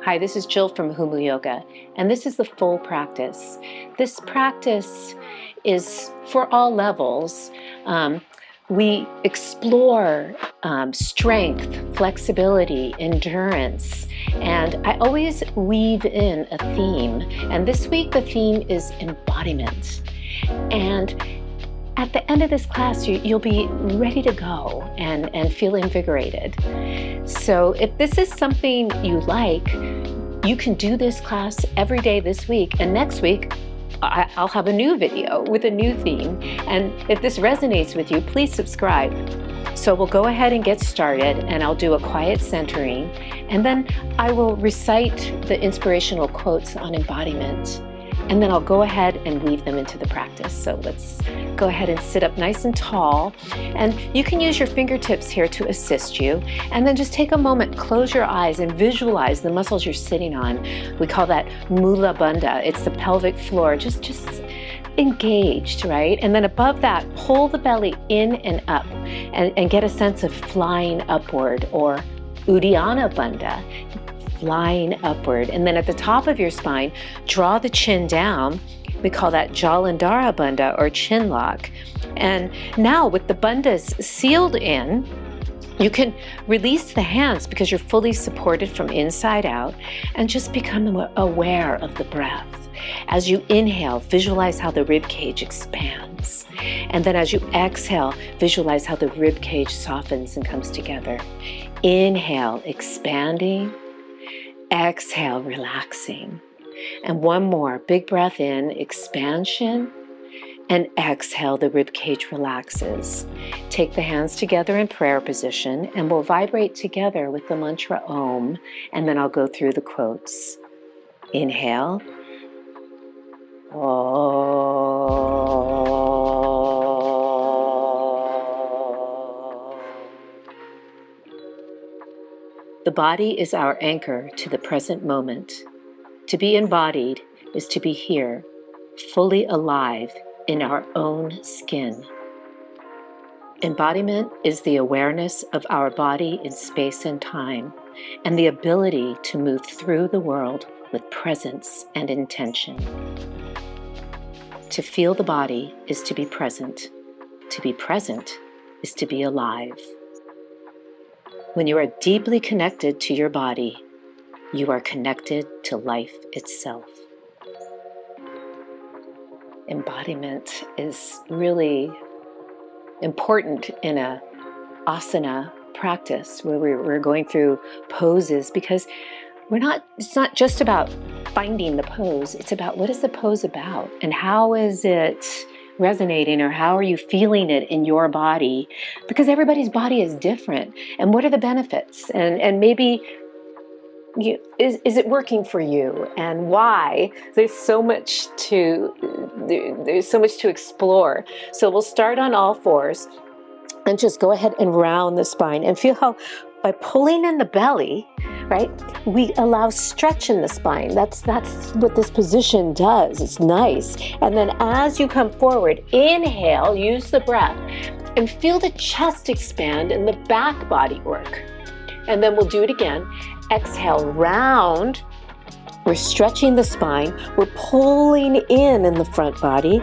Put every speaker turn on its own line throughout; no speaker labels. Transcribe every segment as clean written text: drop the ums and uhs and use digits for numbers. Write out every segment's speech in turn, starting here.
Hi, this is Jill from Humu Yoga, and this is the full practice. This practice is for all levels. We explore strength, flexibility, endurance, and I always weave in a theme. And this week the theme is embodiment. And at the end of this class, you'll be ready to go and feel invigorated. So if this is something you like, you can do this class every day this week, and next week I'll have a new video with a new theme. And if this resonates with you, please subscribe. So we'll go ahead and get started, and I'll do a quiet centering, and then I will recite the inspirational quotes on embodiment. And then I'll go ahead and weave them into the practice. So let's go ahead and sit up nice and tall. And you can use your fingertips here to assist you. And then just take a moment, close your eyes and visualize the muscles you're sitting on. We call that Mula Bandha. It's the pelvic floor, just engaged, right? And then above that, pull the belly in and up and get a sense of flying upward, or Uddiyana Bandha. Flying upward. And then at the top of your spine, draw the chin down. We call that Jalandhara Bandha, or chin lock. And now with the bandhas sealed in, you can release the hands because you're fully supported from inside out, and just become aware of the breath. As you inhale, visualize how the rib cage expands. And then as you exhale, visualize how the rib cage softens and comes together. Inhale, expanding. Exhale, relaxing. And one more, big breath in, expansion, and exhale, the rib cage relaxes. Take the hands together in prayer position, and we'll vibrate together with the mantra Om, and then I'll go through the quotes. Inhale. Om. The body is our anchor to the present moment. To be embodied is to be here, fully alive in our own skin. Embodiment is the awareness of our body in space and time, and the ability to move through the world with presence and intention. To feel the body is to be present. To be present is to be alive. When you are deeply connected to your body, you are connected to life itself. Embodiment is really important in a asana practice where we're going through poses, because it's not just about finding the pose, it's about what is the pose about and how is it resonating, or how are you feeling it in your body, because everybody's body is different. And what are the benefits, and maybe is it working for you, and why? There's so much to explore. So we'll start on all fours and just go ahead and round the spine, and feel how by pulling in the belly, right, we allow stretch in the spine. That's what this position does. It's nice. And then as you come forward, inhale, use the breath, and feel the chest expand and the back body work. And then we'll do it again. Exhale, round. We're stretching the spine. We're pulling in the front body.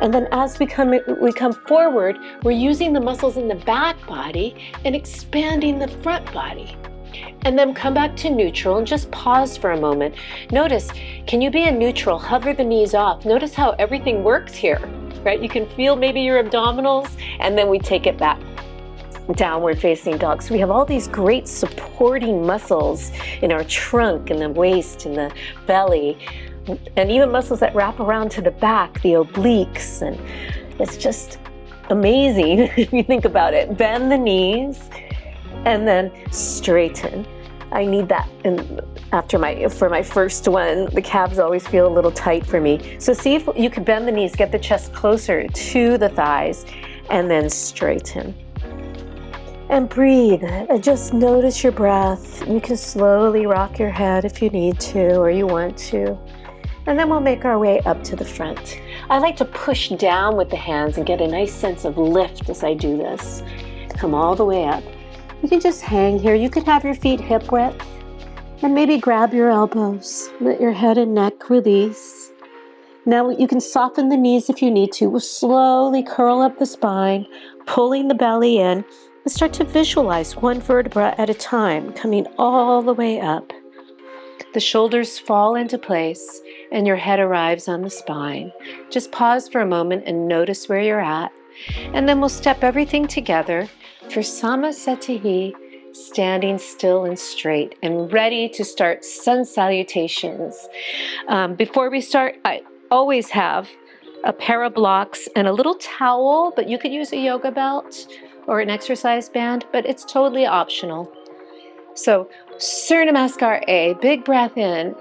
And then as we come forward, we're using the muscles in the back body and expanding the front body. And then come back to neutral and just pause for a moment. Notice, can you be in neutral? Hover the knees off. Notice how everything works here, right? You can feel maybe your abdominals, and then we take it back. Downward facing dog. So we have all these great supporting muscles in our trunk and the waist and the belly, and even muscles that wrap around to the back, the obliques, and it's just amazing if you think about it. Bend the knees and then straighten. I need that. And for my first one, the calves always feel a little tight for me. So see if you can bend the knees, get the chest closer to the thighs, and then straighten. And breathe, and just notice your breath. You can slowly rock your head if you need to or you want to. And then we'll make our way up to the front. I like to push down with the hands and get a nice sense of lift as I do this. Come all the way up. You can just hang here. You can have your feet hip width.
And maybe grab your elbows. Let your head and neck release. Now you can soften the knees if you need to. We'll slowly curl up the spine, pulling the belly in, and start to visualize one vertebra at a time, coming all the way up. The shoulders fall into place and your head arrives on the spine. Just pause for a moment and notice where you're at. And then we'll step everything together for Samasthiti, standing still and straight and ready to start sun salutations. Before we start, I always have a pair of blocks and a little towel, but you could use a yoga belt or an exercise band, but it's totally optional. So Surya Namaskar A, big breath in,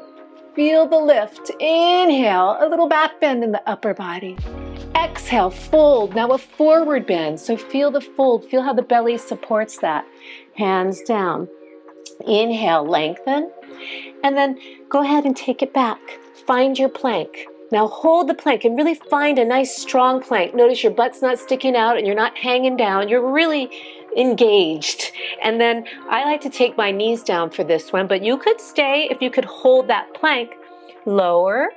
feel the lift, inhale, a little back bend in the upper body. Exhale, fold, now a forward bend, so feel the fold, feel how the belly supports that. Hands down. Inhale, lengthen, and then go ahead and take it back. Find your plank. Now hold the plank and really find a nice strong plank. Notice your butt's not sticking out and you're not hanging down. You're really engaged. And then I like to take my knees down for this one, but you could stay if you could hold that plank. Lower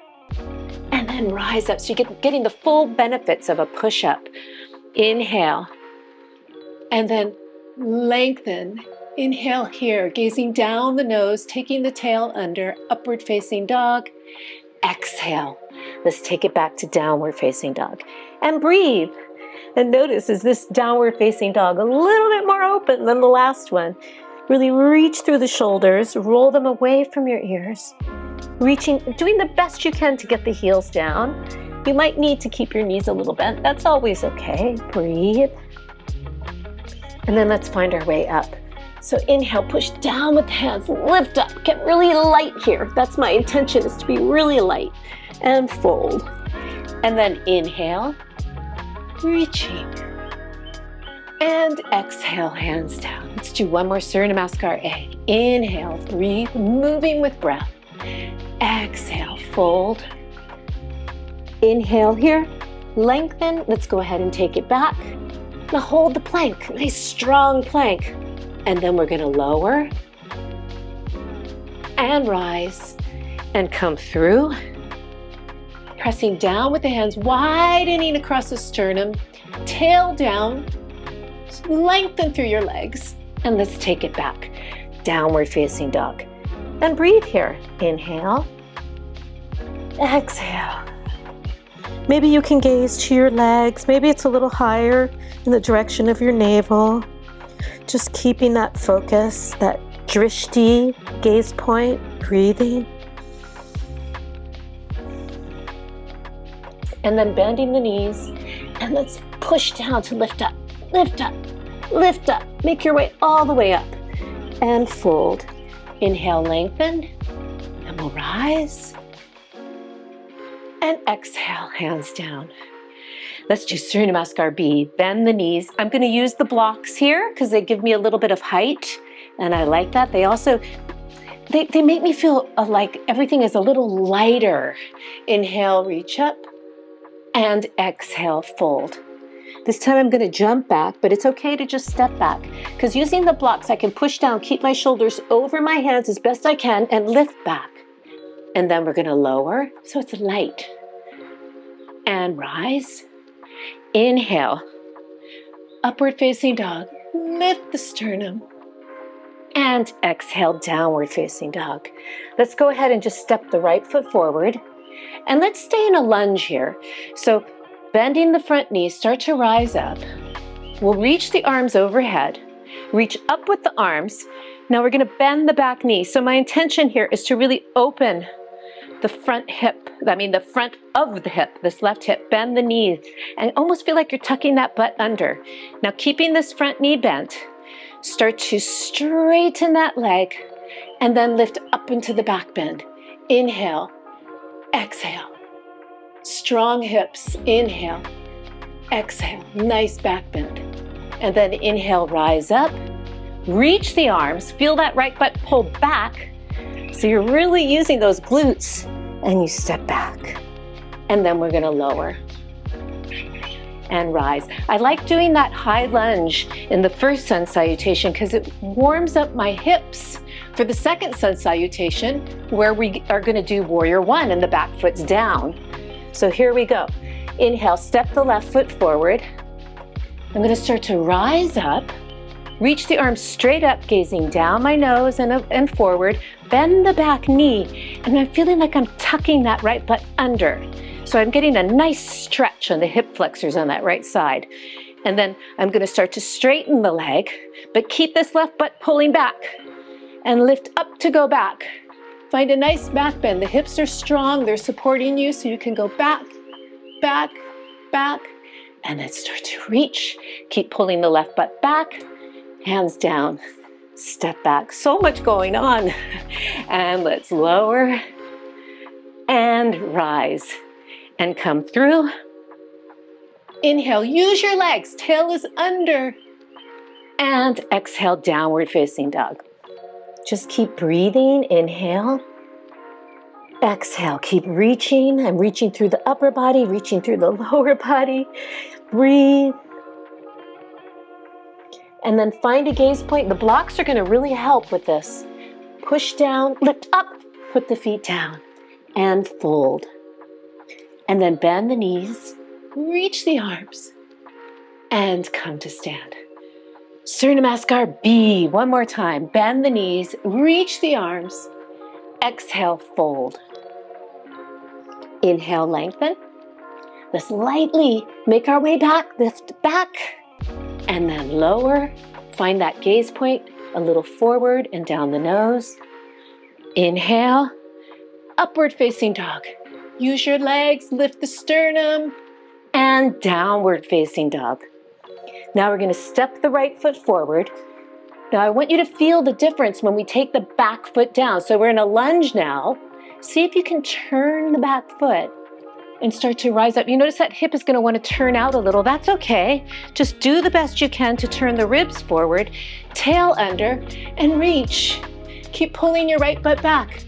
and then rise up. So you're getting the full benefits of a push-up. Inhale and then lengthen. Inhale here, gazing down the nose, taking the tail under, upward facing dog. Exhale. Let's take it back to downward facing dog. And breathe. And notice, is this downward facing dog a little bit more open than the last one? Really reach through the shoulders, roll them away from your ears. Doing the best you can to get the heels down. You might need to keep your knees a little bent. That's always okay. Breathe. And then let's find our way up. So inhale, push down with the hands, lift up, get really light here. That's my intention, is to be really light. And fold. And then inhale, reaching. And exhale, hands down. Let's do one more Surya Namaskar A. Inhale, breathe, moving with breath. Exhale, fold. Inhale here, lengthen. Let's go ahead and take it back. Now hold the plank, nice strong plank. And then we're gonna lower and rise and come through. Pressing down with the hands, widening across the sternum, tail down, lengthen through your legs. And let's take it back, downward facing dog. And breathe here, inhale, exhale. Maybe you can gaze to your legs, maybe it's a little higher in the direction of your navel. Just keeping that focus, that drishti, gaze point, breathing. And then bending the knees, and let's push down to lift up, lift up, lift up. Make your way all the way up, and fold. Inhale, lengthen, and we'll rise. And exhale, hands down. Let's do Surya Namaskar B. Bend the knees. I'm going to use the blocks here because they give me a little bit of height, and I like that. They also, they make me feel like everything is a little lighter. Inhale, reach up, and exhale, fold. This time I'm going to jump back, but it's okay to just step back because using the blocks, I can push down, keep my shoulders over my hands as best I can, and lift back. And then we're going to lower, so it's light. And rise. Inhale, upward facing dog, lift the sternum, and exhale, downward facing dog. Let's go ahead and just step the right foot forward, and let's stay in a lunge here. So bending the front knee, start to rise up. We'll reach the arms overhead, reach up with the arms. Now we're going to bend the back knee. So my intention here is to really open the front hip, the front of the hip, this left hip, bend the knee, and almost feel like you're tucking that butt under. Now keeping this front knee bent, start to straighten that leg, and then lift up into the back bend. Inhale, exhale. Strong hips, inhale, exhale, nice back bend. And then inhale, rise up, reach the arms, feel that right butt pull back, so you're really using those glutes, and you step back. And then we're gonna lower and rise. I like doing that high lunge in the first sun salutation because it warms up my hips
for the second sun salutation, where we are going to do warrior one and the back foot's down. So here we go. Inhale, step the left foot forward. I'm going to start to rise up, reach the arms straight up, gazing down my nose and forward, bend the back knee, and I'm feeling like I'm tucking that right butt under. So I'm getting a nice stretch on the hip flexors on that right side. And then I'm going to start to straighten the leg, but keep this left butt pulling back and lift up to go back. Find a nice back bend. The hips are strong, they're supporting you, so you can go back, back, back, and then start to reach. Keep pulling the left butt back, hands down, step back. So much going on. And let's lower and rise and come through. Inhale, use your legs, tail is under. And exhale, downward facing dog. Just keep breathing, inhale. Exhale, keep reaching. I'm reaching through the upper body, reaching through the lower body. Breathe. And then find a gaze point. The blocks are going to really help with this. Push down, lift up, put the feet down, and fold. And then bend the knees, reach the arms, and come to stand. Surya Namaskar B. One more time. Bend the knees, reach the arms. Exhale, fold. Inhale, lengthen. Let's lightly make our way back, lift back, and then lower. Find that gaze point, a little forward and down the nose. Inhale, upward facing dog. Use your legs, lift the sternum, and downward facing dog. Now we're going to step the right foot forward. Now I want you to feel the difference when we take the back foot down. So we're in a lunge now. See if you can turn the back foot and start to rise up. You notice that hip is going to want to turn out a little. That's okay. Just do the best you can to turn the ribs forward, tail under, and reach. Keep pulling your right butt back.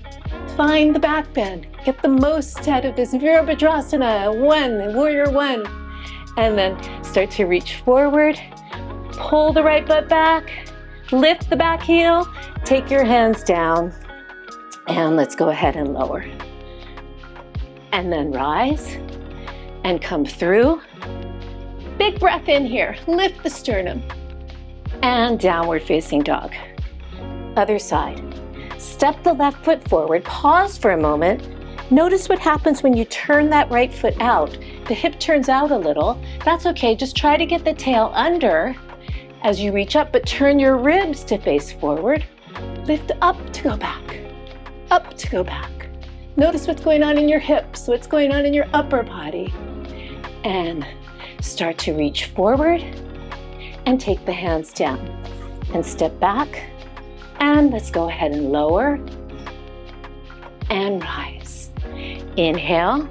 Find the back bend. Get the most out of this Virasana, one, warrior one. And then start to reach forward. Pull the right butt back. Lift the back heel. Take your hands down. And let's go ahead and lower. And then rise and come through. Big breath in here. Lift the sternum. And downward facing dog. Other side. Step the left foot forward. Pause for a moment. Notice what happens when you turn that right foot out. The hip turns out a little. That's okay. Just try to get the tail under as you reach up, but turn your ribs to face forward. Lift up to go back. Up to go back. Notice what's going on in your hips, what's going on in your upper body. And start to reach forward and take the hands down. And step back. And let's go ahead and lower and rise. Inhale,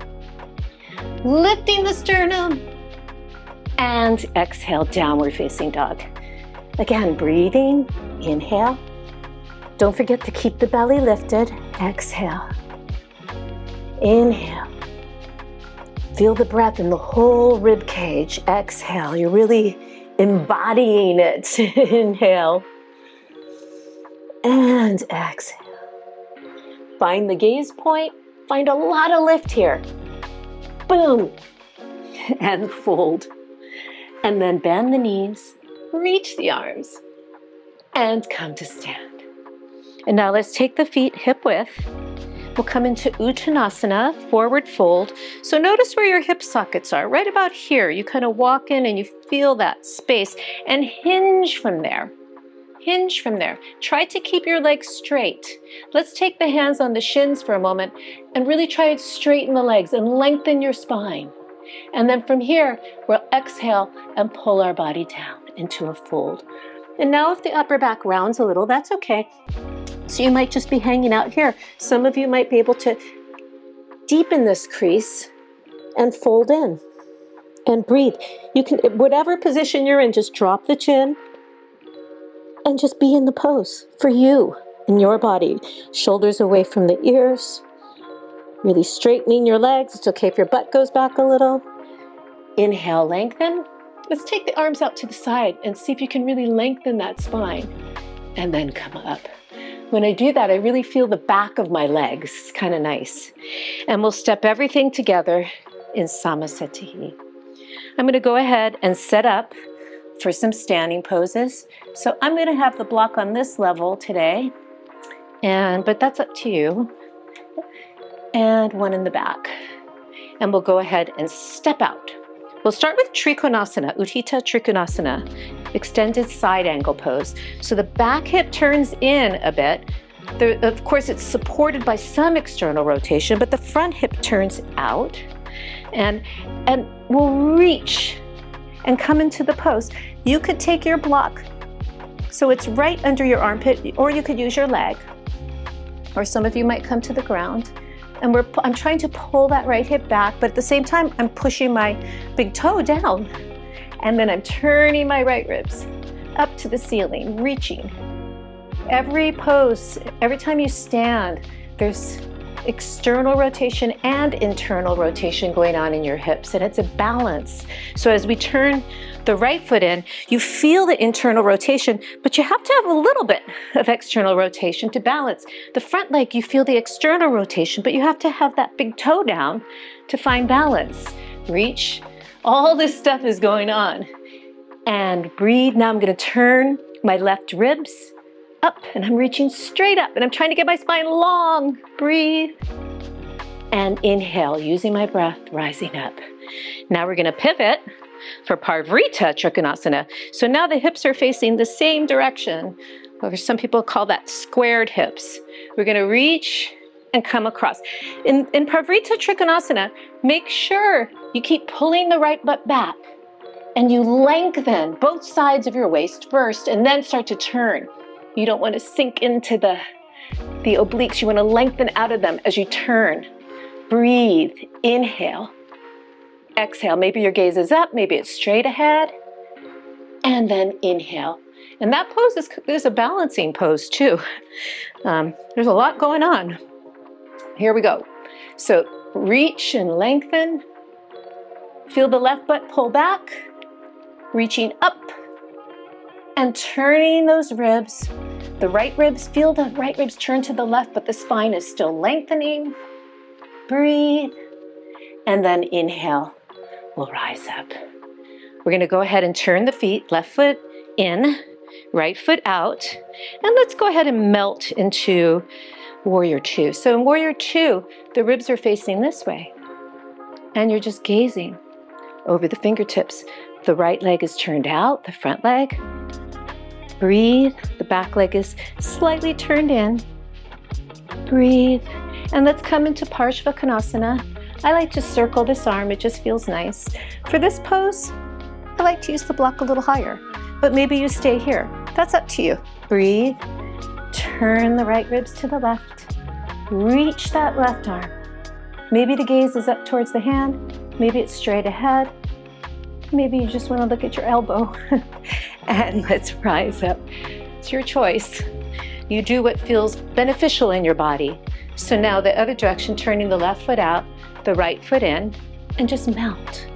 lifting the sternum, and exhale, downward facing dog. Again, breathing, inhale. Don't forget to keep the belly lifted. Exhale. Inhale. Feel the breath in the whole rib cage. Exhale. You're really embodying it. Inhale. And exhale. Find the gaze point. Find a lot of lift here. Boom. And fold. And then bend the knees. Reach the arms. And come to stand. And now let's take the feet hip width. We'll come into Uttanasana, forward fold. So notice where your hip sockets are, right about here. You kind of walk in and you feel that space and hinge from there. Hinge from there. Try to keep your legs straight. Let's take the hands on the shins for a moment and really try to straighten the legs and lengthen your spine. And then from here, we'll exhale and pull our body down into a fold. And now if the upper back rounds a little, that's okay. So you might just be hanging out here. Some of you might be able to deepen this crease and fold in and breathe. You can, whatever position you're in, just drop the chin and just be in the pose for you in your body. Shoulders away from the ears. Really straightening your legs. It's okay if your butt goes back a little. Inhale, lengthen. Let's take the arms out to the side and see if you can really lengthen that spine. And then come up. When I do that, I really feel the back of my legs. It's kind of nice. And we'll step everything together in Samasthiti. I'm going to go ahead and set up for some standing poses. So I'm going to have the block on this level today, but that's up to you. And one in the back. And we'll go ahead and step out. We'll start with Trikonasana, Utthita Trikonasana, extended side angle pose. So the back hip turns in a bit. Of course, it's supported by some external rotation, but the front hip turns out. And we'll reach and come into the pose. You could take your block so it's right under your armpit, or you could use your leg, or some of you might come to the ground. And I'm trying to pull that right hip back, but at the same time, I'm pushing my big toe down. And then I'm turning my right ribs up to the ceiling, reaching. Every pose, every time you stand, there's external rotation and internal rotation going on in your hips, and it's a balance. So as we turn the right foot in, you feel the internal rotation, but you have to have a little bit of external rotation to balance. The front leg, you feel the external rotation, but you have to have that big toe down to find balance. Reach. All this stuff is going on. And breathe. Now I'm going to turn my left ribs up, and I'm reaching straight up, and I'm trying to get my spine long. Breathe. And inhale, using my breath, rising up. Now we're going to pivot for Parivrtta Trikonasana. So now the hips are facing the same direction, or some people call that squared hips. We're going to reach and come across. In Parivrtta Trikonasana, make sure you keep pulling the right butt back, and you lengthen both sides of your waist first, and then start to turn. You don't want to sink into the obliques. You want to lengthen out of them as you turn. Breathe. Inhale. Exhale. Maybe your gaze is up. Maybe it's straight ahead. And then inhale. And that pose is a balancing pose too. There's a lot going on. Here we go. So reach and lengthen. Feel the left butt pull back. Reaching up. And turning those ribs. The right ribs, feel the right ribs turn to the left, but the spine is still lengthening. Breathe. And then inhale. We'll rise up. We're going to go ahead and turn the feet, left foot in, right foot out. And let's go ahead and melt into Warrior Two. So in Warrior Two, the ribs are facing this way. And you're just gazing over the fingertips. The right leg is turned out, the front leg. Breathe. The back leg is slightly turned in. Breathe. And let's come into Parsvakonasana. I like to circle this arm. It just feels nice. For this pose, I like to use the block a little higher, but maybe you stay here. That's up to you. Breathe. Turn the right ribs to the left. Reach that left arm. Maybe the gaze is up towards the hand. Maybe it's straight ahead. Maybe you just want to look at your elbow. And let's rise up. It's your choice. You do what feels beneficial in your body. So now the other direction, turning the left foot out, the right foot in, and just melt.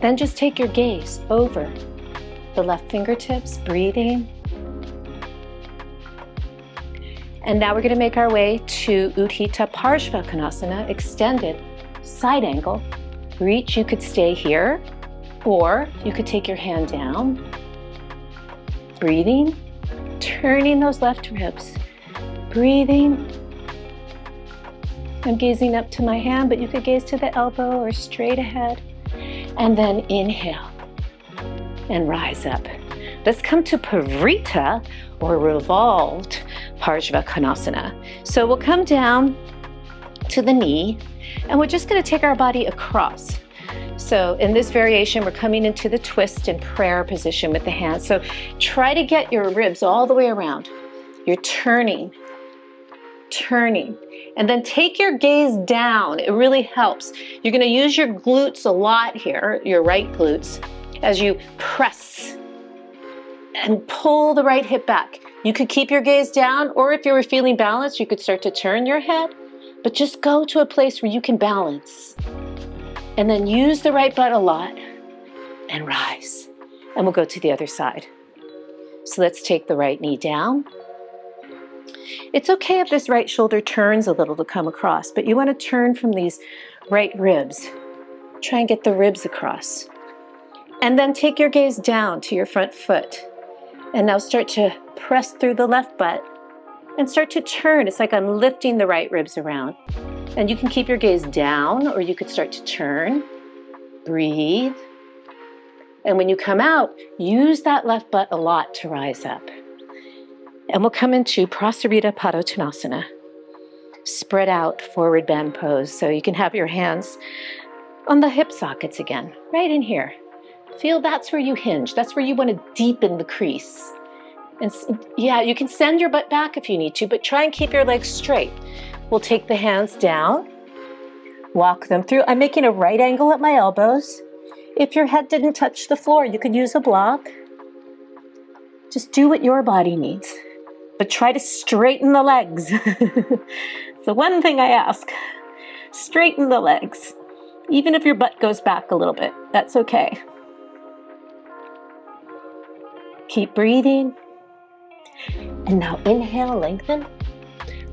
Then just take your gaze over the left fingertips, breathing. And now we're going to make our way to Utthita Parsvakonasana, extended side angle. Reach, you could stay here, or you could take your hand down. Breathing, turning those left ribs. Breathing. I'm gazing up to my hand, but you could gaze to the elbow or straight ahead. And then inhale and rise up. Let's come to Parivrtta, or Revolved Parsvakonasana. So we'll come down to the knee, and we're just going to take our body across. So in this variation, we're coming into the twist and prayer position with the hands. So try to get your ribs all the way around. You're turning, and then take your gaze down. It really helps. You're going to use your glutes a lot here, your right glutes, as you press and pull the right hip back. You could keep your gaze down, or if you were feeling balanced, you could start to turn your head, but just go to a place where you can balance. And then use the right butt a lot and rise. And we'll go to the other side. So let's take the right knee down. It's okay if this right shoulder turns a little to come across, but you want to turn from these right ribs. Try and get the ribs across. And then take your gaze down to your front foot. And now start to press through the left butt and start to turn. It's like I'm lifting the right ribs around. And you can keep your gaze down, or you could start to turn. Breathe. And when you come out, use that left butt a lot to rise up. And we'll come into Parivrtta Konasana. Spread out forward bend pose. So you can have your hands on the hip sockets again, right in here. Feel that's where you hinge. That's where you want to deepen the crease. And yeah, you can send your butt back if you need to, but try and keep your legs straight. We'll take the hands down, walk them through. I'm making a right angle at my elbows. If your head didn't touch the floor, you could use a block. Just do what your body needs, but try to straighten the legs. It's the one thing I ask. Straighten the legs. Even if your butt goes back a little bit, that's okay. Keep breathing. And now inhale, lengthen.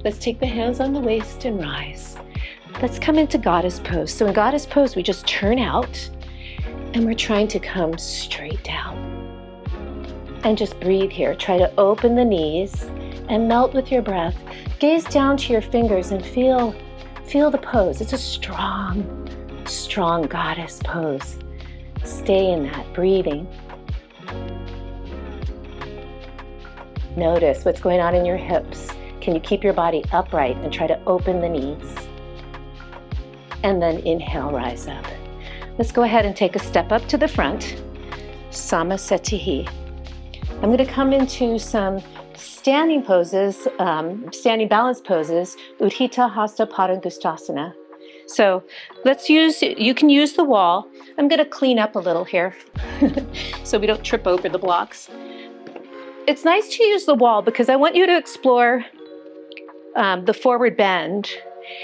Let's take the hands on the waist and rise. Let's come into goddess pose. So in goddess pose, we just turn out and we're trying to come straight down. And just breathe here. Try to open the knees and melt with your breath. Gaze down to your fingers and feel the pose. It's a strong goddess pose. Stay in that, breathing. Notice what's going on in your hips. Can you keep your body upright and try to open the knees? And then inhale, rise up. Let's go ahead and take a step up to the front. Samasatihi. I'm going to come into some standing poses, standing balance poses, Utthita Hasta Parsvottanasana. So you can use the wall. I'm going to clean up a little here so we don't trip over the blocks. It's nice to use the wall because I want you to explore the forward bend,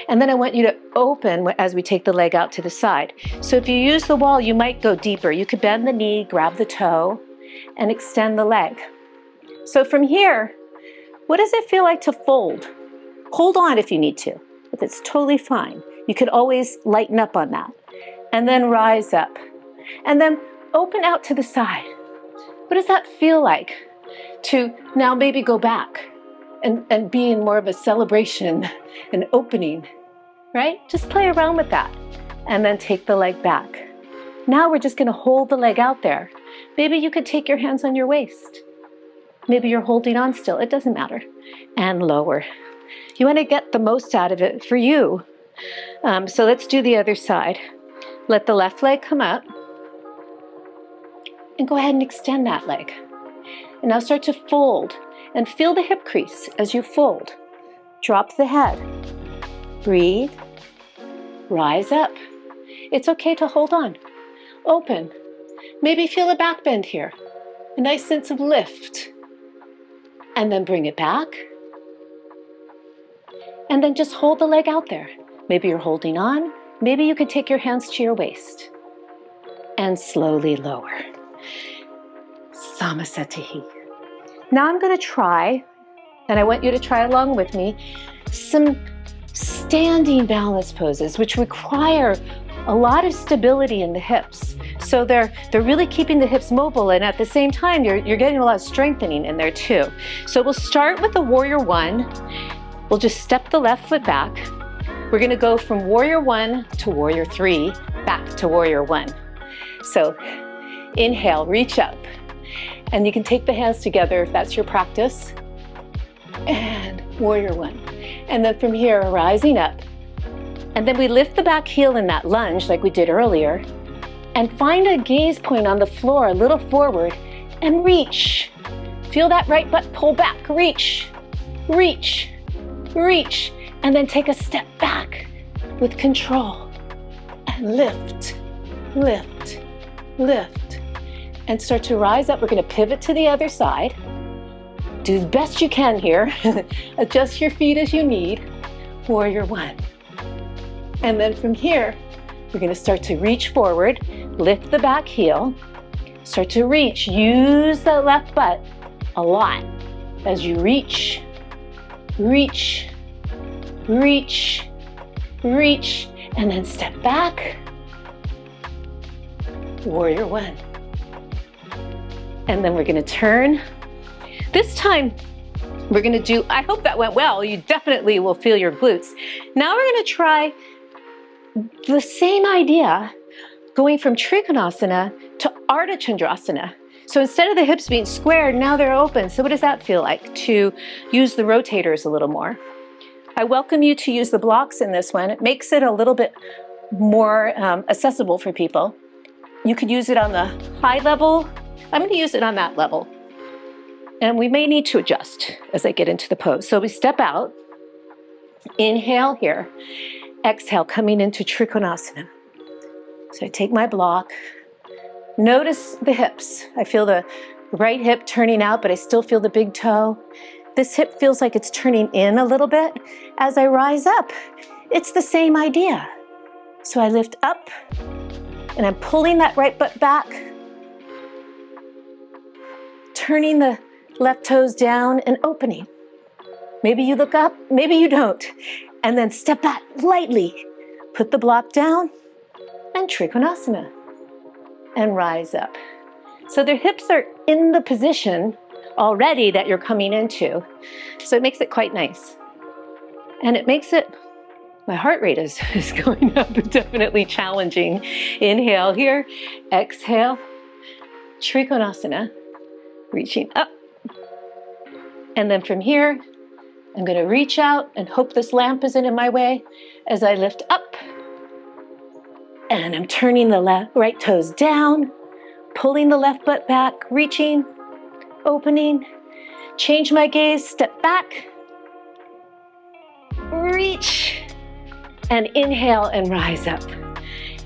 and then I want you to open as we take the leg out to the side. So if you use the wall, you might go deeper. You could bend the knee, grab the toe, and extend the leg. So from here, what does it feel like to fold? Hold on if you need to, but it's totally fine. You could always lighten up on that. And then rise up. And then open out to the side. What does that feel like to now maybe go back and be in more of a celebration, an opening, right? Just play around with that. And then take the leg back. Now we're just going to hold the leg out there. Maybe you could take your hands on your waist. Maybe you're holding on still. It doesn't matter. And lower. You want to get the most out of it for you. So let's do the other side. Let the left leg come up. And go ahead and extend that leg. And now start to fold. And feel the hip crease as you fold. Drop the head. Breathe. Rise up. It's okay to hold on. Open. Maybe feel a back bend here. A nice sense of lift. And then bring it back. And then just hold the leg out there. Maybe you're holding on. Maybe you can take your hands to your waist. And slowly lower. Samasatihi. Now I'm going to try, and I want you to try along with me, some standing balance poses, which require a lot of stability in the hips. So they're really keeping the hips mobile, and at the same time, you're getting a lot of strengthening in there too. So we'll start with the warrior one. We'll just step the left foot back. We're going to go from warrior one to warrior three, back to warrior one. So inhale, reach up. And you can take the hands together if that's your practice. And warrior one. And then from here, rising up. And then we lift the back heel in that lunge like we did earlier. And find a gaze point on the floor, a little forward, and reach. Feel that right butt pull back. Reach, reach, reach. And then take a step back with control. And lift, lift, lift. And start to rise up. We're going to pivot to the other side. Do the best you can here. Adjust your feet as you need. Warrior one. And then from here, we're going to start to reach forward. Lift the back heel. Start to reach. Use the left butt a lot as you reach reach, reach, reach, and then step back. Warrior one. And then we're gonna turn. This time, we're gonna do, I hope that went well. You definitely will feel your glutes. Now we're gonna try the same idea, going from Trikonasana to Ardha Chandrasana. So instead of the hips being squared, now they're open. So what does that feel like to use the rotators a little more? I welcome you to use the blocks in this one. It makes it a little bit more accessible for people. You could use it on the high level. I'm going to use it on that level. And we may need to adjust as I get into the pose. So we step out, inhale here, exhale, coming into Trikonasana. So I take my block. Notice the hips. I feel the right hip turning out, but I still feel the big toe. This hip feels like it's turning in a little bit. As I rise up, it's the same idea. So I lift up, and I'm pulling that right butt back, turning the left toes down and opening. Maybe you look up, maybe you don't. And then step back lightly. Put the block down and Trikonasana. And rise up. So their hips are in the position already that you're coming into. So it makes it quite nice. And it makes it, my heart rate is going up, definitely challenging. Inhale here, exhale, Trikonasana, reaching up. And then from here, I'm gonna reach out and hope this lamp isn't in my way as I lift up. And I'm turning the right toes down, pulling the left butt back, reaching, opening, change my gaze, step back, reach, and inhale and rise up,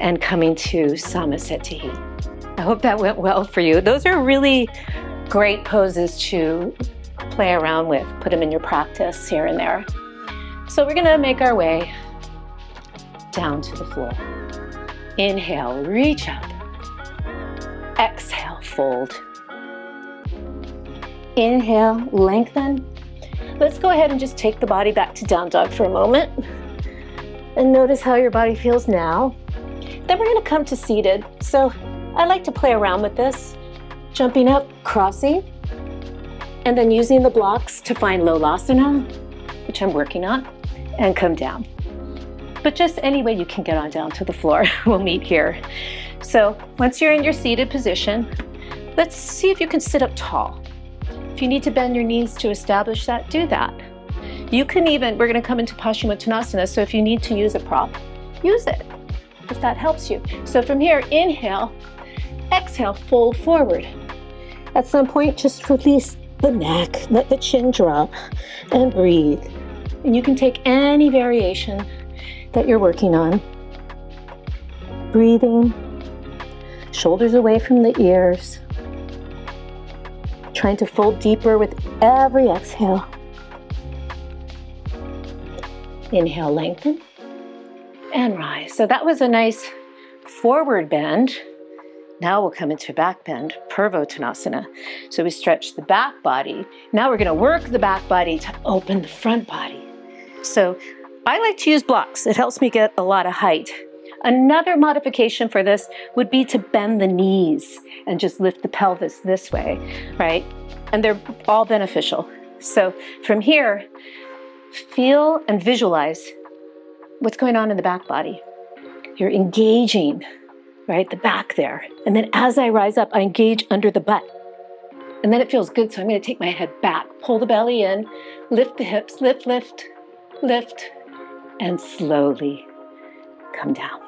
and coming to Samasthiti. I hope that went well for you. Those are really great poses to play around with, put them in your practice here and there. So we're gonna make our way down to the floor. Inhale, reach up. Exhale, fold. Inhale, lengthen. Let's go ahead and just take the body back to down dog for a moment. And notice how your body feels now. Then we're gonna come to seated. So I like to play around with this. Jumping up, crossing, and then using the blocks to find Lolasana, which I'm working on, and come down. But just any way you can get on down to the floor, we'll meet here. So once you're in your seated position, let's see if you can sit up tall. If you need to bend your knees to establish that, do that. You can even, we're gonna come into Parsvottanasana, so if you need to use a prop, use it, if that helps you. So from here, inhale, exhale, fold forward. At some point, just release the neck, let the chin drop, and breathe. And you can take any variation that you're working on. Breathing, shoulders away from the ears. Trying to fold deeper with every exhale. Inhale, lengthen, and rise. So that was a nice forward bend. Now we'll come into back bend, Parsvottanasana. So we stretch the back body. Now we're gonna work the back body to open the front body. So I like to use blocks. It helps me get a lot of height. Another modification for this would be to bend the knees and just lift the pelvis this way, right? And they're all beneficial. So from here, feel and visualize what's going on in the back body. You're engaging, right, the back there. And then as I rise up, I engage under the butt. And then it feels good, so I'm gonna take my head back, pull the belly in, lift the hips, lift, lift, lift, and slowly come down.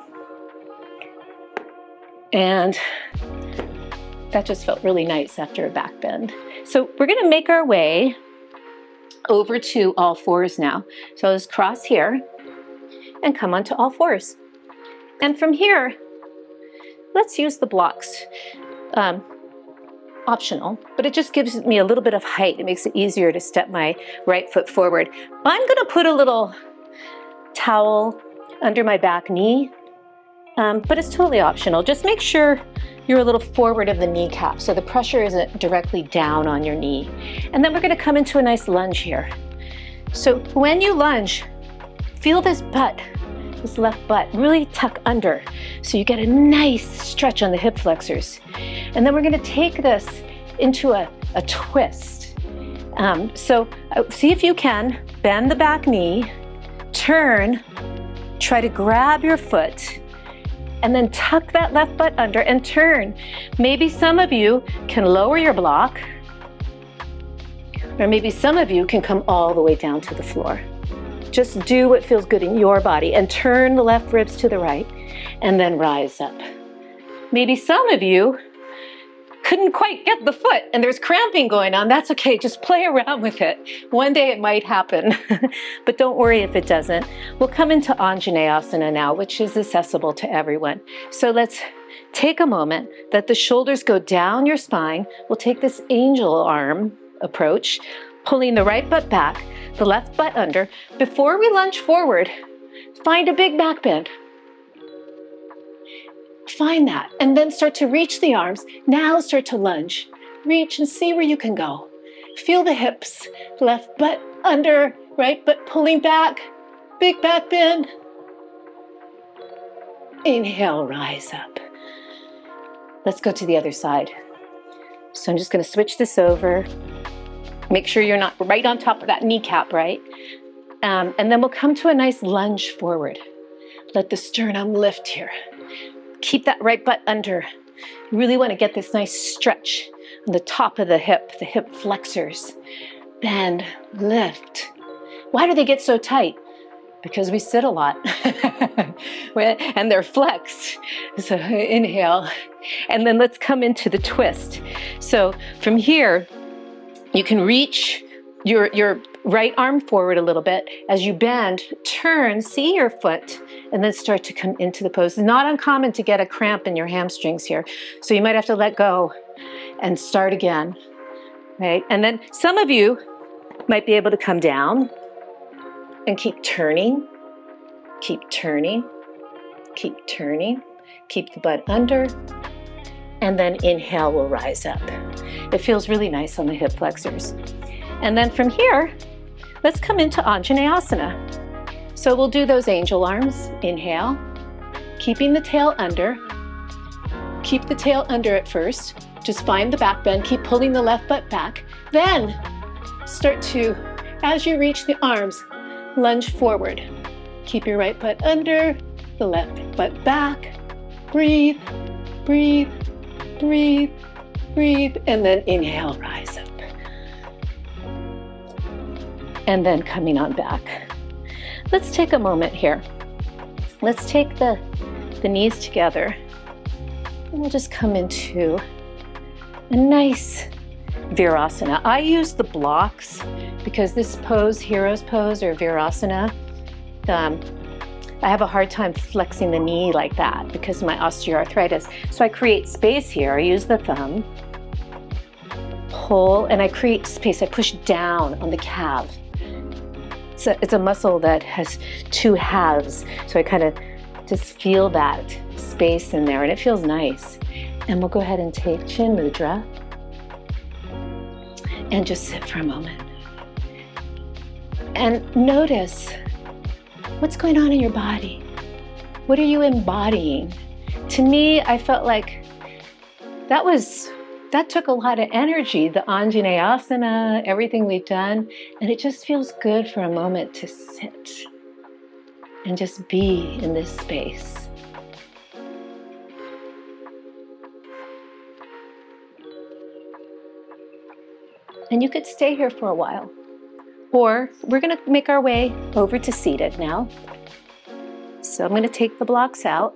And that just felt really nice after a back bend. So we're gonna make our way over to all fours now. So let's cross here and come onto all fours. And from here, let's use the blocks. Optional, but it just gives me a little bit of height. It makes it easier to step my right foot forward. I'm gonna put a little towel under my back knee, but it's totally optional. Just make sure you're a little forward of the kneecap so the pressure isn't directly down on your knee. And then we're gonna come into a nice lunge here. So when you lunge, feel this butt, this left butt, really tuck under. So you get a nice stretch on the hip flexors. And then we're gonna take this into a twist. So see if you can, bend the back knee, turn, try to grab your foot, and then tuck that left butt under and turn. Maybe some of you can lower your block, or maybe some of you can come all the way down to the floor. Just do what feels good in your body and turn the left ribs to the right and then rise up. Maybe some of you couldn't quite get the foot and there's cramping going on. That's okay, just play around with it. One day it might happen, but don't worry if it doesn't. We'll come into Anjaneyasana now, which is accessible to everyone. So let's take a moment, let the shoulders go down your spine. We'll take this angel arm approach, pulling the right butt back, the left butt under. Before we lunge forward, find a big back bend. Find that, and then start to reach the arms. Now start to lunge. Reach and see where you can go. Feel the hips, left butt under, right butt pulling back, big back bend. Inhale, rise up. Let's go to the other side. So I'm just gonna switch this over. Make sure you're not right on top of that kneecap, right? And then we'll come to a nice lunge forward. Let the sternum lift here. Keep that right butt under. You really want to get this nice stretch on the top of the hip flexors. Bend, lift. Why do they get so tight? Because we sit a lot and they're flexed. So inhale, and then let's come into the twist. So from here, you can reach your right arm forward a little bit. As you bend, turn, see your foot, and then start to come into the pose. It's not uncommon to get a cramp in your hamstrings here. So you might have to let go and start again, right? And then some of you might be able to come down and keep turning, keep turning, keep turning, keep the butt under, and then inhale, we'll rise up. It feels really nice on the hip flexors. And then from here, let's come into Anjaneyasana. So we'll do those angel arms. Inhale, keeping the tail under. Keep the tail under at first. Just find the back bend, keep pulling the left butt back. Then start to, as you reach the arms, lunge forward. Keep your right butt under, the left butt back. Breathe, breathe, breathe, breathe, and then inhale, rise up. And then coming on back. Let's take a moment here. Let's take the knees together. And we'll just come into a nice Virasana. I use the blocks because this pose, hero's pose or Virasana, I have a hard time flexing the knee like that because of my osteoarthritis. So I create space here. I use the thumb, pull, and I create space. I push down on the calf. It's a muscle that has two halves. So I kind of just feel that space in there and it feels nice. And we'll go ahead and take Chin Mudra and just sit for a moment. And notice what's going on in your body. What are you embodying? To me, I felt like that took a lot of energy, the Anjaneyasana, everything we've done, and it just feels good for a moment to sit and just be in this space. And you could stay here for a while, or we're gonna make our way over to seated now. So I'm gonna take the blocks out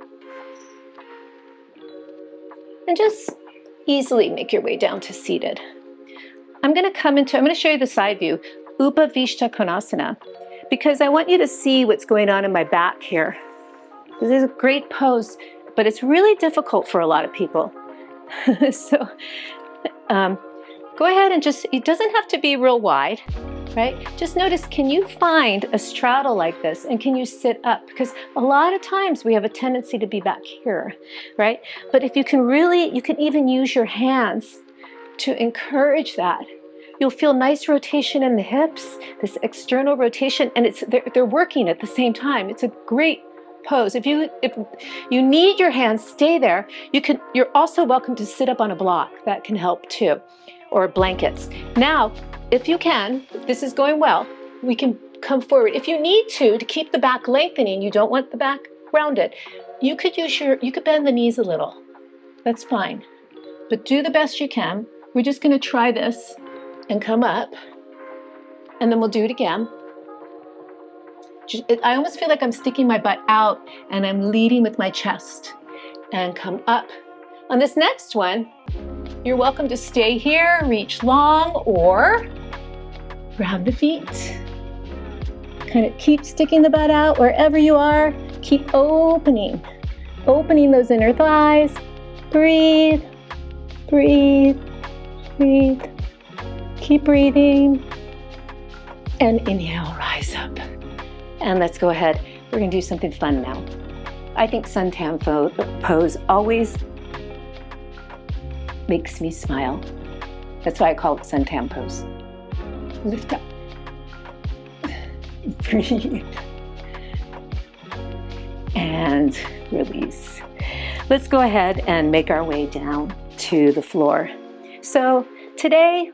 and just easily make your way down to seated. I'm going to show you the side view, Upavistha Konasana, because I want you to see what's going on in my back here. This is a great pose, but it's really difficult for a lot of people. So go ahead and it doesn't have to be real wide, right? Just notice, can you find a straddle like this and can you sit up? Because a lot of times we have a tendency to be back here, right? But if you can even use your hands to encourage that. you'll feel nice rotation in the hips, this external rotation, and they're working at the same time. It's a great pose. If you need your hands, stay there. You're also welcome to sit up on a block. That can help too, or blankets. Now, if you can, if this is going well, we can come forward. If you need to keep the back lengthening, you don't want the back rounded, you could bend the knees a little. That's fine. But do the best you can. We're just going to try this and come up, and then we'll do it again. I almost feel like I'm sticking my butt out and I'm leading with my chest, and come up. On this next one, you're welcome to stay here, reach long, or grab the feet. Kind of keep sticking the butt out wherever you are. Keep opening those inner thighs. Breathe, breathe, breathe. Keep breathing. And inhale, rise up. And let's go ahead. We're going to do something fun now. I think suntan pose always makes me smile. That's why I call it suntan pose. Lift up. Breathe. And release. Let's go ahead and make our way down to the floor. So today,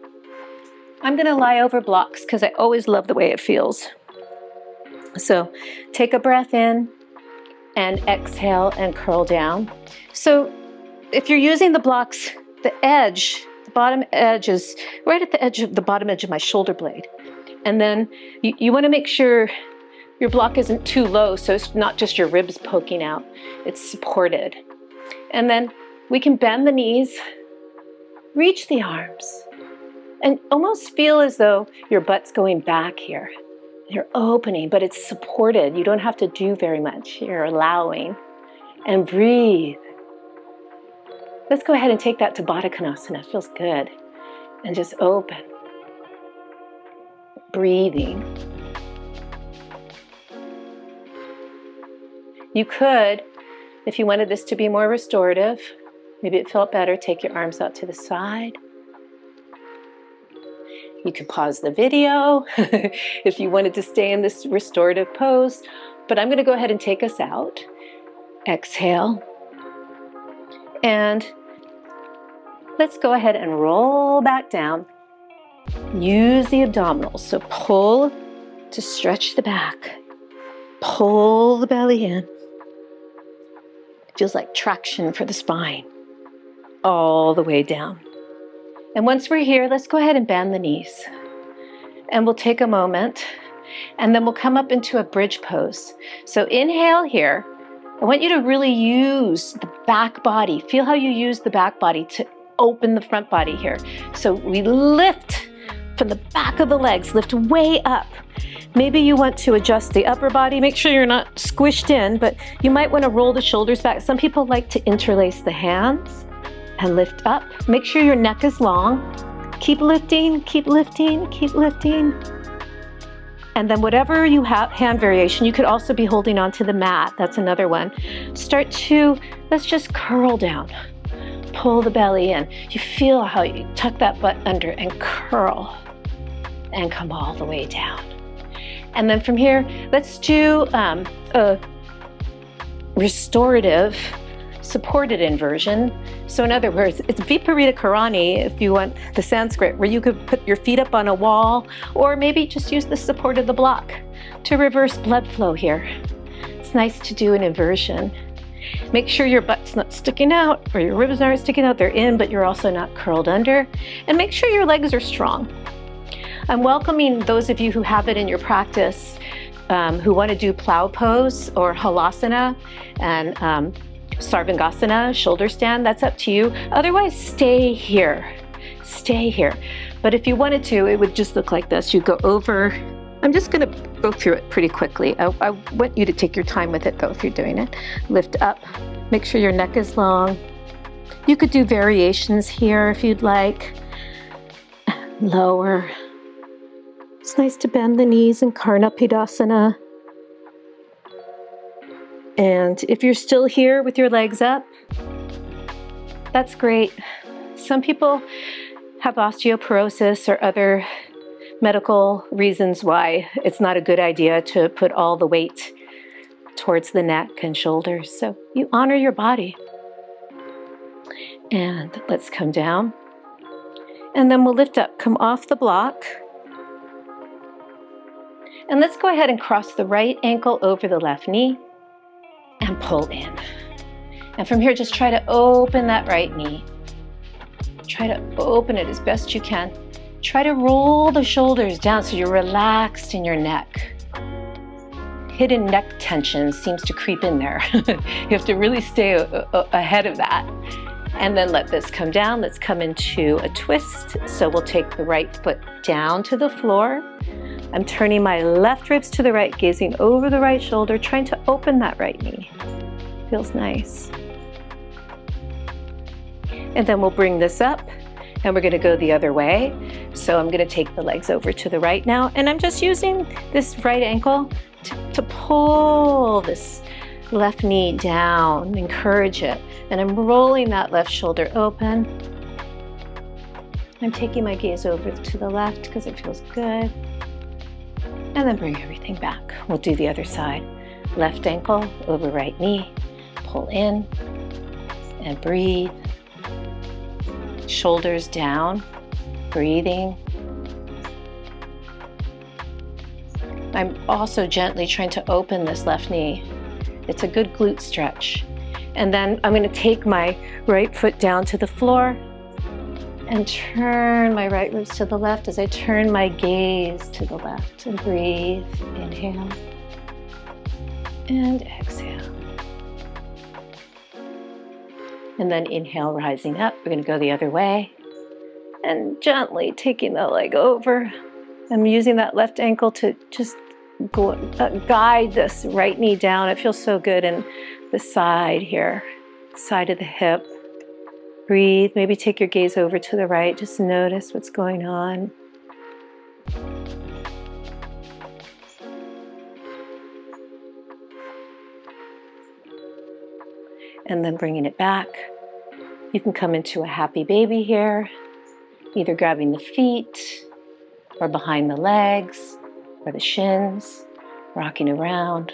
I'm going to lie over blocks because I always love the way it feels. So take a breath in and exhale and curl down. So if you're using the blocks, the bottom edge is right at the edge of the bottom edge of my shoulder blade. And then you want to make sure your block isn't too low, so it's not just your ribs poking out. It's supported. And then we can bend the knees, reach the arms, and almost feel as though your butt's going back here. You're opening, but it's supported. You don't have to do very much. You're allowing. And breathe. Let's go ahead and take that to Konasana. It feels good. And just open. Breathing. You could, if you wanted this to be more restorative, maybe it felt better, take your arms out to the side. You could pause the video if you wanted to stay in this restorative pose, but I'm going to go ahead and take us out. Exhale. And let's go ahead and roll back down. Use the abdominals. So pull to stretch the back. Pull the belly in. It feels like traction for the spine. All the way down. And once we're here, let's go ahead and bend the knees. And we'll take a moment, and then we'll come up into a bridge pose. So inhale here. I want you to really use the back body. Feel how you use the back body to open the front body here. So we lift from the back of the legs, lift way up. Maybe you want to adjust the upper body. Make sure you're not squished in, but you might want to roll the shoulders back. Some people like to interlace the hands and lift up. Make sure your neck is long. Keep lifting, keep lifting, keep lifting. And then whatever you have, hand variation, you could also be holding onto the mat. That's another one. Let's just curl down. Pull the belly in. You feel how you tuck that butt under and curl and come all the way down. And then from here, let's do a restorative supported inversion. So in other words, it's Viparita Karani, if you want the Sanskrit, where you could put your feet up on a wall, or maybe just use the support of the block to reverse blood flow here. It's nice to do an inversion. Make sure your butt's not sticking out, or your ribs aren't sticking out, they're in, but you're also not curled under. And make sure your legs are strong. I'm welcoming those of you who have it in your practice, who want to do plow pose or halasana and Sarvangasana, shoulder stand. That's up to you. Otherwise, stay here. Stay here. But if you wanted to, it would just look like this. You go over. I'm just going to go through it pretty quickly. I want you to take your time with it, though, if you're doing it. Lift up. Make sure your neck is long. You could do variations here if you'd like. Lower. It's nice to bend the knees in Karnapidasana. And if you're still here with your legs up, that's great. Some people
have osteoporosis or other medical reasons why it's not a good idea to put all the weight towards the neck and shoulders. So you honor your body. And let's come down. And then we'll lift up, come off the block. And let's go ahead and cross the right ankle over the left knee and pull in. And from here, just try to open that right knee. Try to open it as best you can. Try to roll the shoulders down so you're relaxed in your neck. Hidden neck tension seems to creep in there. You have to really stay ahead of that. And then let this come down. Let's come into a twist. So we'll take the right foot down to the floor. I'm turning my left ribs to the right, gazing over the right shoulder, trying to open that right knee. Feels nice. And then we'll bring this up. And we're going to go the other way. So I'm going to take the legs over to the right now. And I'm just using this right ankle to pull this left knee down, encourage it. And I'm rolling that left shoulder open. I'm taking my gaze over to the left because it feels good. And then bring everything back. We'll do the other side. Left ankle over right knee. Pull in and breathe. Shoulders down, breathing. I'm also gently trying to open this left knee. It's a good glute stretch. And then I'm going to take my right foot down to the floor and turn my right ribs to the left as I turn my gaze to the left and breathe. Inhale and exhale. And then inhale, rising up. We're going to go the other way. And gently taking the leg over. I'm using that left ankle to just guide this right knee down. It feels so good in the side here, side of the hip. Breathe. Maybe take your gaze over to the right. Just notice what's going on. And then bringing it back. You can come into a happy baby here, either grabbing the feet or behind the legs or the shins, rocking around.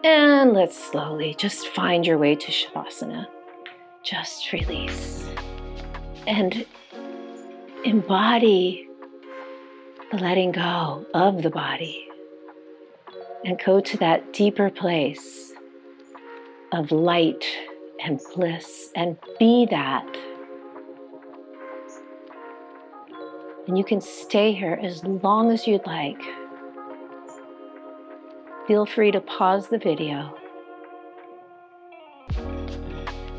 And let's slowly just find your way to Savasana. Just release and embody the letting go of the body. And go to that deeper place of light and bliss and be that. And you can stay here as long as you'd like. Feel free to pause the video.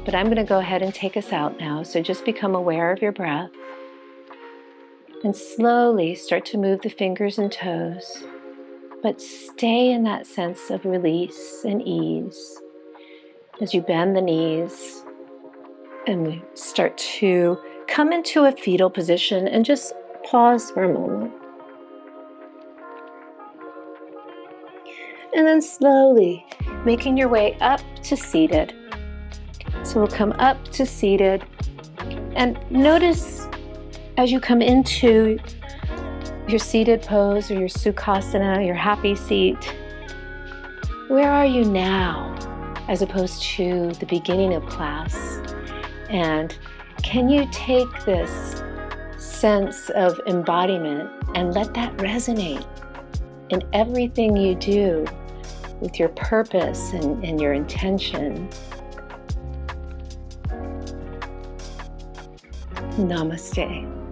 But I'm going to go ahead and take us out now. So just become aware of your breath. And slowly start to move the fingers and toes. But stay in that sense of release and ease as you bend the knees and we start to come into a fetal position and just pause for a moment. And then slowly making your way up to seated. So we'll come up to seated and notice as you come into your seated pose or your Sukhasana, your happy seat, where are you now as opposed to the beginning of class? And can you take this sense of embodiment and let that resonate in everything you do with your purpose and your intention? Namaste.